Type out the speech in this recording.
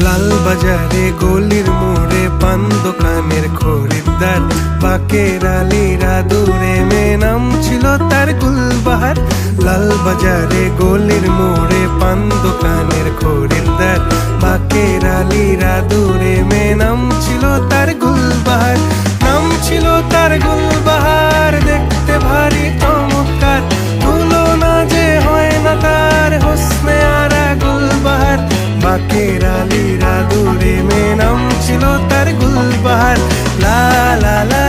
লাল বাজারে গলির মোড়ে পান দোকানের খরিদ্দার, বাকের আলীরা দূরে মেয়ে নাম ছিল তার গুলবাহার। লাল বাজারে গলির মোড়ে পান দোকানের খরিদ্দার, বাকের আলীরা দূরে মেয়ে নাম ছিল তার গুলবাহার। নাম ছিল তার গুলবাহার, দেখতে ভারী চমৎকার, তুলনা যে হয় না তার হোসনে আরা গুলবাহার। বাকের আলীরা দূরে মেয়ে নাম ছিল তার গুলবাহার। লা লা লা